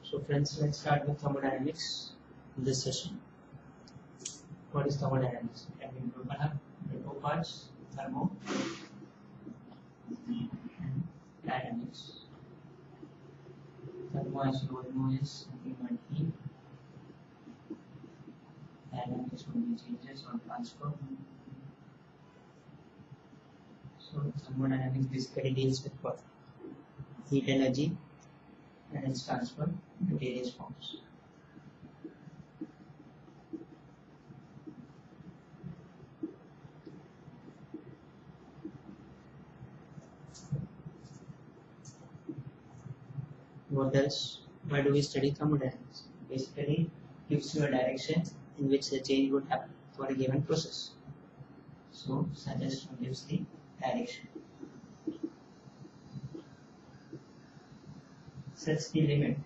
So friends, let's start with thermodynamics in this session. What is thermodynamics? Can be broken up into two parts, thermo and dynamics. Thermo, as you all know, is nothing but heat. Dynamics would be changes or transfer. So thermodynamics basically deals with what? Heat energy and its transfer into various forms. What else? Why do we study thermodynamics? Basically, gives you a direction in which the change would happen for a given process. So, suggestion gives the direction. Sets the limit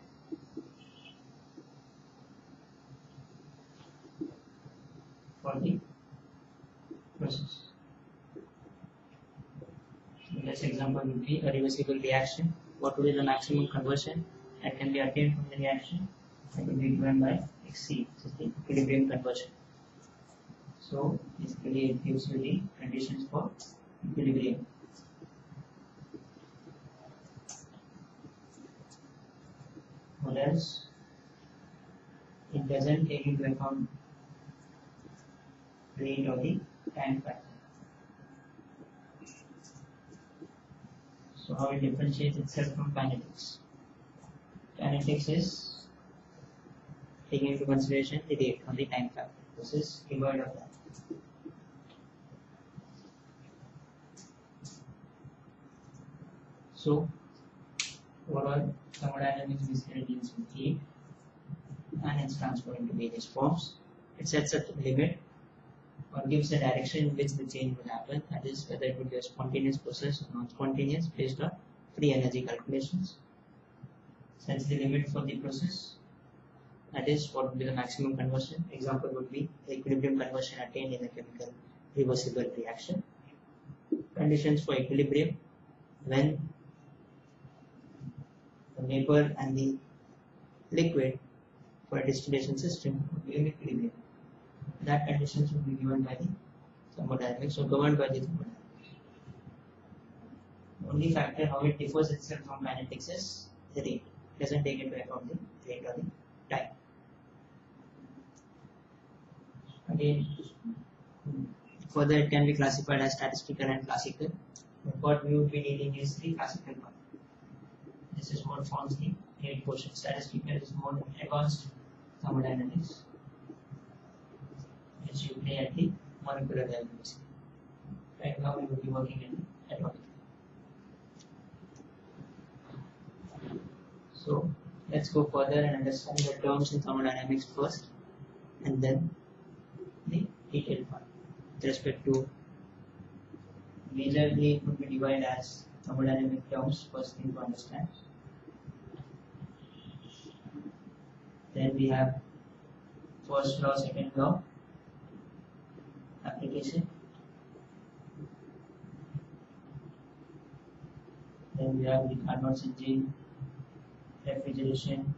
for the process. So, this example would be a reversible reaction. What would be the maximum conversion that can be attained from the reaction? That will be given by Xc, which is the equilibrium conversion. So, basically, it gives you the conditions for equilibrium. What else? It doesn't take into account rate or the time factor. So how it differentiates itself from kinetics? Kinetics is taking into consideration the rate or the time factor. This is devoid of that. So overall, thermodynamics basically deals with heat and its transfer into various forms. It sets a limit or gives a direction in which the change will happen, that is whether it would be a spontaneous process or non-spontaneous based on free energy calculations. Sets the limit for the process, that is what would be the maximum conversion. Example would be the equilibrium conversion attained in a chemical reversible reaction. Conditions for equilibrium: when the vapor and the liquid for a distillation system would be in equilibrium. That conditions will be given by the thermodynamics or governed by the thermodynamics. The only factor how it differs itself from kinetics is the rate. It doesn't take into account the rate or the time. Again, further it can be classified as statistical and classical. But what we would be needing is the classical part. This is what forms the main portion. Statistical is more advanced thermodynamics, which you play at the molecular level. Right now we will be working in atomic. So let's go further and understand the terms in thermodynamics first, and then the detailed part. With respect to majorly it would be divided as thermodynamic terms, first thing to understand. Then we have first law, second law, application. Then we have the Carnot's engine, refrigeration,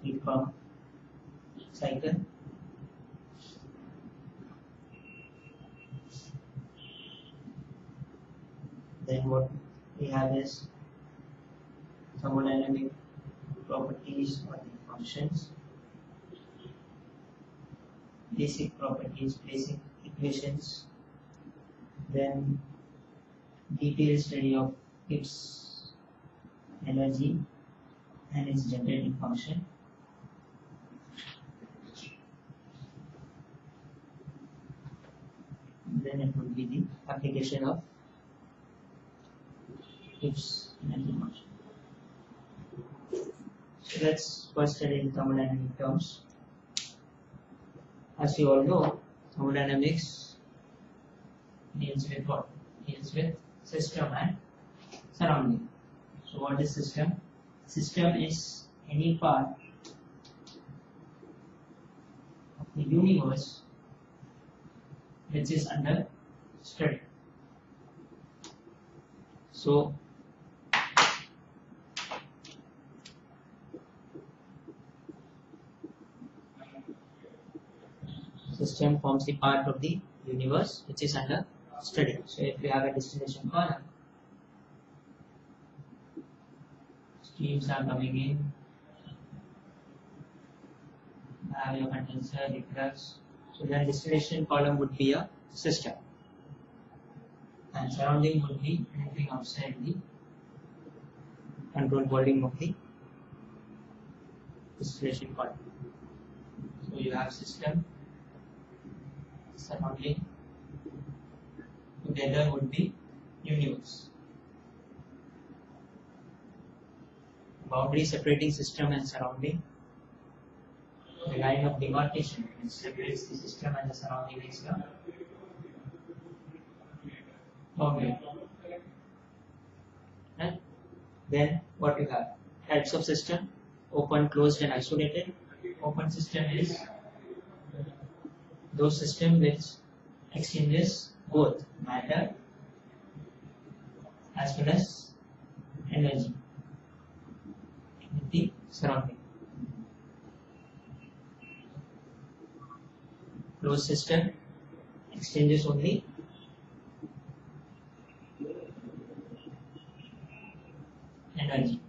heat pump cycle. Then what we have is thermodynamic properties or the functions, basic properties, basic equations, then detailed study of its energy and its generating function. Then it would be the application of its energy function. So let's first study the thermodynamic terms. As you all know, thermodynamics deals with what? Deals with system and surrounding. So what is system? System is any part of the universe which is under study. So System forms the part of the universe which is under study. So if you have a distillation column, streams are coming in, have your condenser, reflux. So then distillation column would be a system, and surrounding would be anything outside the control volume of the distillation column. So you have system, surrounding, together would be universe. Boundary separating system and surrounding. The line of demarcation which separates the system and the surrounding is the boundary. And then what you have? Types of system: open, closed, and isolated. Open system is those systems which exchanges both matter as well as energy with the surrounding. Closed system exchanges only energy.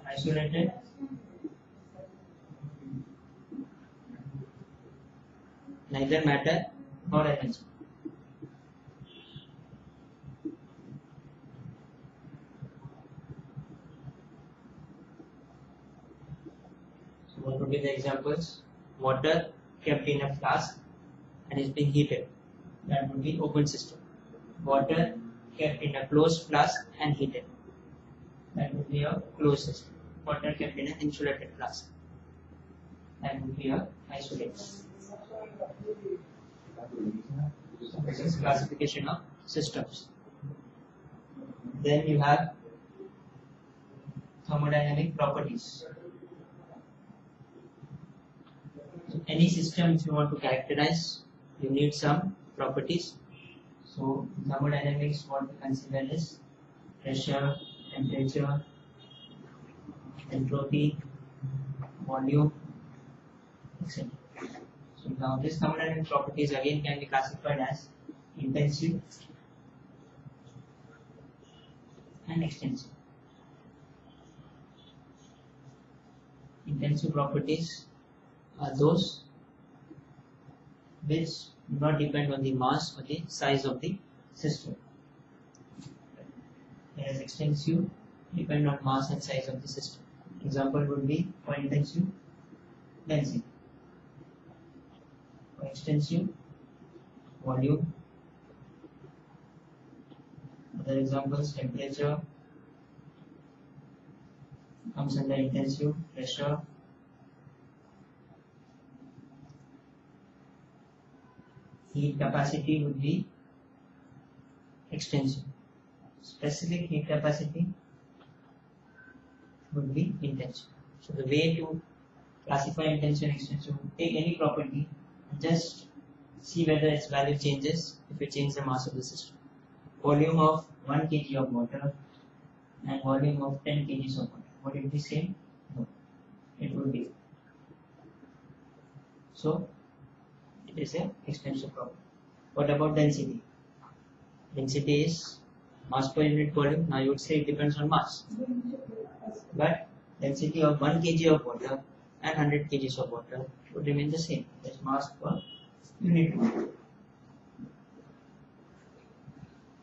Isolated neither matter nor energy. So what would be the examples? Water kept in a flask and is being heated. That would be open system. Water kept in a closed flask and heated. That would be a closed system. Water kept in an insulated flask. That would be a isolated. So this is classification of systems. Then you have thermodynamic properties. So any system, if you want to characterize, you need some properties. So thermodynamics, what we consider is pressure, temperature, entropy, volume, etc. So now these thermodynamic properties again can be classified as intensive and extensive. Intensive properties are those which do not depend on the mass or the size of the system. Whereas extensive depend on mass and size of the system. Example would be for intensive, density. For extensive, volume. Other examples: temperature comes under intensive, pressure, heat capacity would be extensive, specific heat capacity would be intensive. So the way to classify intensive and extensive, take any property and just see whether its value changes if you change the mass of the system. Volume of 1 kg of water and volume of 10 kg of water, would it be same? No, it would be. So it is an extensive problem. What about density? Density is mass per unit volume. Now you would say it depends on mass, but density of 1 kg of water and 100 kg of water would remain the same. That's mass per unit volume.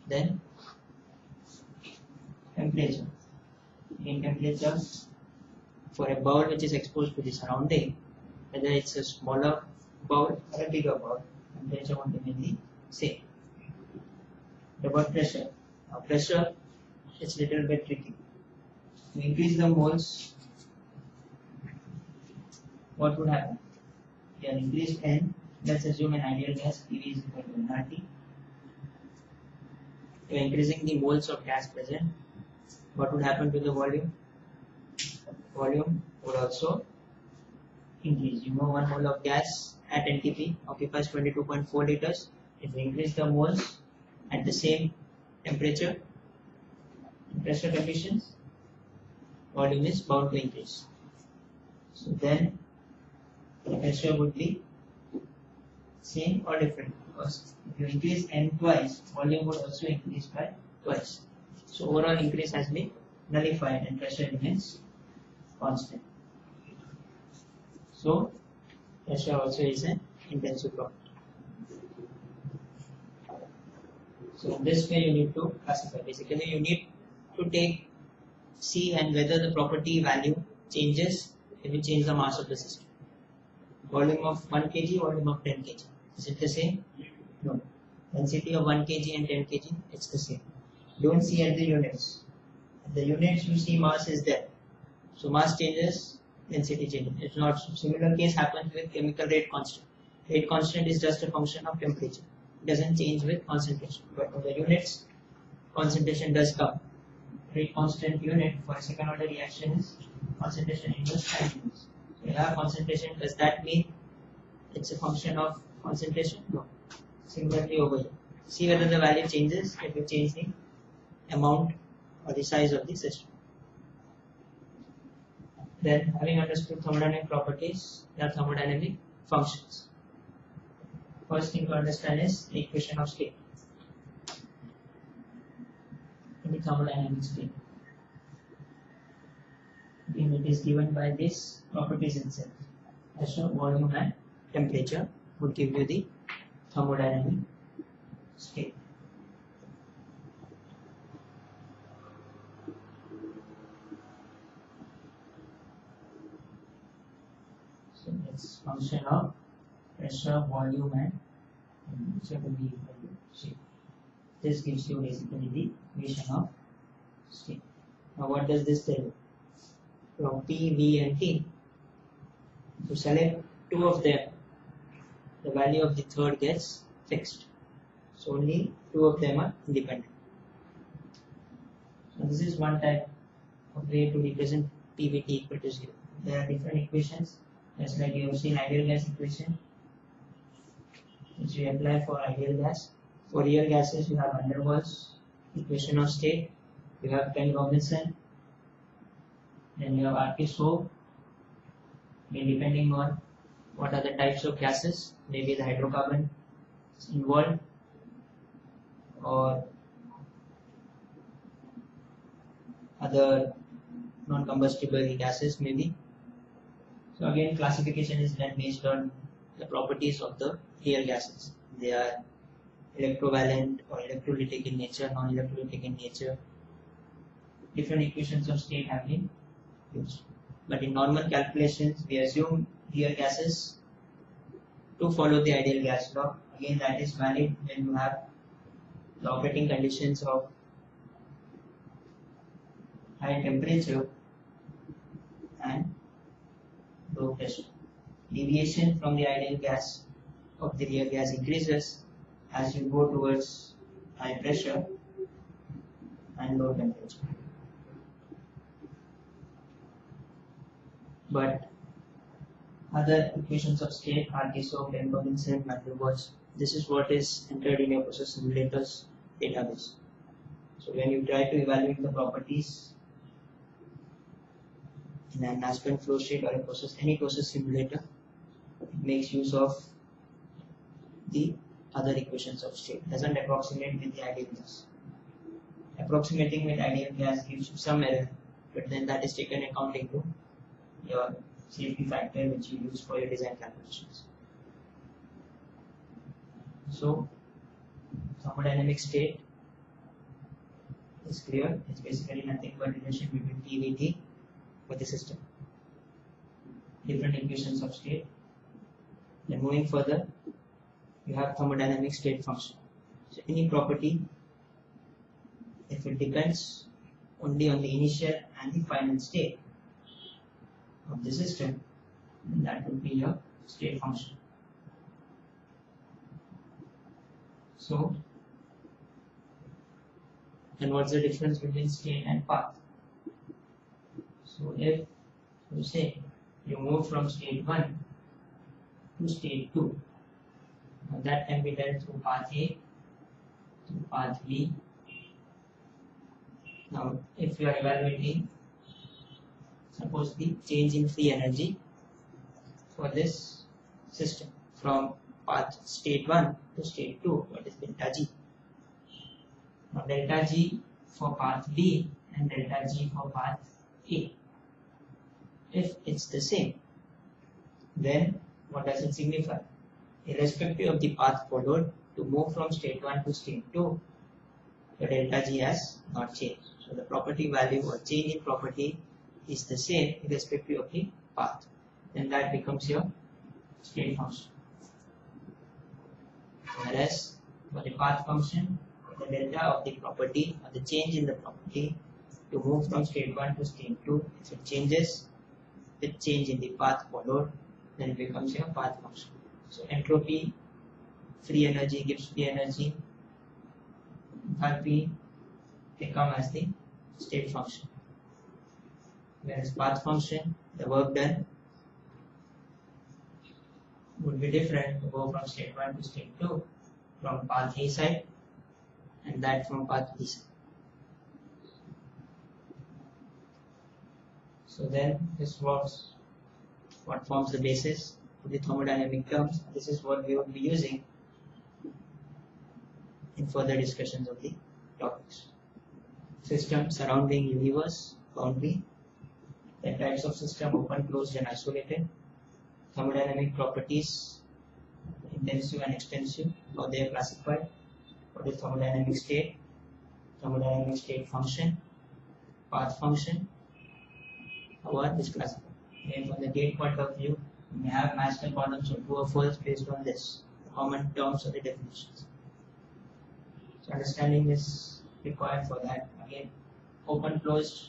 Then temperature. In temperature, for a bowl which is exposed to the surrounding, whether it's a smaller bowl or a bigger bowl, temperature would remain the same. What about pressure? Now pressure, it's a little bit tricky. To increase the moles, what would happen? We have increased N. Let's assume an ideal gas PV is equal to nRT. We are increasing the moles of gas present. What would happen to the volume? Volume would also increase. You know, 1 mole of gas at NTP occupies 22.4 liters. If we increase the moles at the same temperature and pressure conditions, volume is bound to increase. So then the pressure would be same or different, because if you increase n twice, volume would also increase by twice. So overall increase has been nullified and pressure remains constant. So pressure also is an intensive property. So in this way you need to classify. Basically you need to see and whether the property value changes if you change the mass of the system. Volume of 1 kg, volume of 10 kg. Is it the same? No. Density of 1 kg and 10 kg, it's the same. Don't see at the units. At the units you see mass is there. So mass changes, density changes. It's not. Similar case happens with chemical rate constant. Rate constant is just a function of temperature. It doesn't change with concentration. But on the units, concentration does come. Rate constant unit for a second order reaction is concentration inverse time units. So you have concentration. Does that mean it's a function of concentration? No. Similarly over here. See whether the value changes if you change the amount or the size of the system. Then, having understood thermodynamic properties, there are thermodynamic functions. First thing to understand is the equation of state. In the thermodynamic state, it is given by these properties itself. Pressure, volume, and temperature would give you the thermodynamic state. So it's function of pressure, volume, and temperature will be equal to shape. This gives you basically the equation of state. Now what does this tell you? From P, V, and T, to select two of them, the value of the third gets fixed. So only two of them are independent. So this is one type of way to represent PVT equal to 0. There are different equations, just like you have seen ideal gas equation, which we apply for ideal gas. For real gases, you have van der Waals equation of state, you have Penn-Robinson, then you have Artis-Hove. Depending on what are the types of gases, maybe the hydrocarbon is involved or other non-combustible gases maybe. So again, classification is done based on the properties of the real gases. They are electrovalent or electrolytic in nature, non-electrolytic in nature. Different equations of state have been used. But in normal calculations, we assume real gases to follow the ideal gas law. Again, that is valid when you have the operating conditions of high temperature and low pressure. Deviation from the ideal gas of the real gas increases as you go towards high pressure and low temperature. But other equations of state, Artis-Hove, Penn-Robinson, van der Waals, this is what is entered in your process simulators database. So when you try to evaluate the properties in an Aspen flow sheet or a process, any process simulator, it makes use of the other equations of state. Doesn't approximate with the ideal gas. Approximating with ideal gas gives you some error, but then that is taken account into your safety factor which you use for your design calculations. So thermodynamic state is clear. It's basically nothing but relation between PVT for the system. Different equations of state. Then moving further, you have thermodynamic state function. So any property, if it depends only on the initial and the final state of the system, then that would be your state function. So, then what's the difference between state and path? So if you say you move from state 1 to state 2, now that can be done through path A, through path B. Now if you are evaluating Suppose the change in free energy for this system from path state 1 to state 2, what is delta G? Now delta G for path B and delta G for path A. If it's the same, then what does it signify? Irrespective of the path followed, to move from state 1 to state 2, the delta G has not changed. So the property value or change in property is the same irrespective of the path. Then that becomes your state function. Whereas for the path function, the delta of the property or the change in the property to move from state 1 to state 2, if it changes with change in the path followed, then it becomes your path function. So entropy, free energy gives free energy, enthalpy, they come as the state function. Whereas path function, the work done would be different to go from state 1 to state 2 from path A side and that from path B side. So then this was what forms the basis for the thermodynamic terms. This is what we will be using in further discussions of the topics. System surrounding universe, boundary, the types of system open, closed and isolated, thermodynamic properties, intensive and extensive, how they are classified, what is thermodynamic state function, path function, how are this classified. And from the gate point of view, we may have mathematical problems of true or false based on this, the common terms or the definitions. So understanding is required for that. Again, open, closed,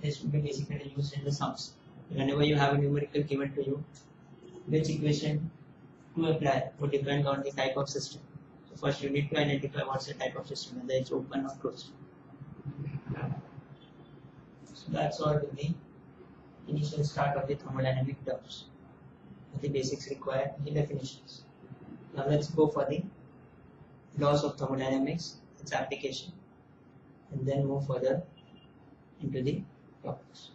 this will be basically used in the sums. Whenever you have a numerical given to you, which equation to apply would depend on the type of system. So first you need to identify what's the type of system, whether it's open or closed. So that's all with the initial start of the thermodynamic terms. The basics required, the definitions. Now let's go for the laws of thermodynamics, its application, and then move further into the topics.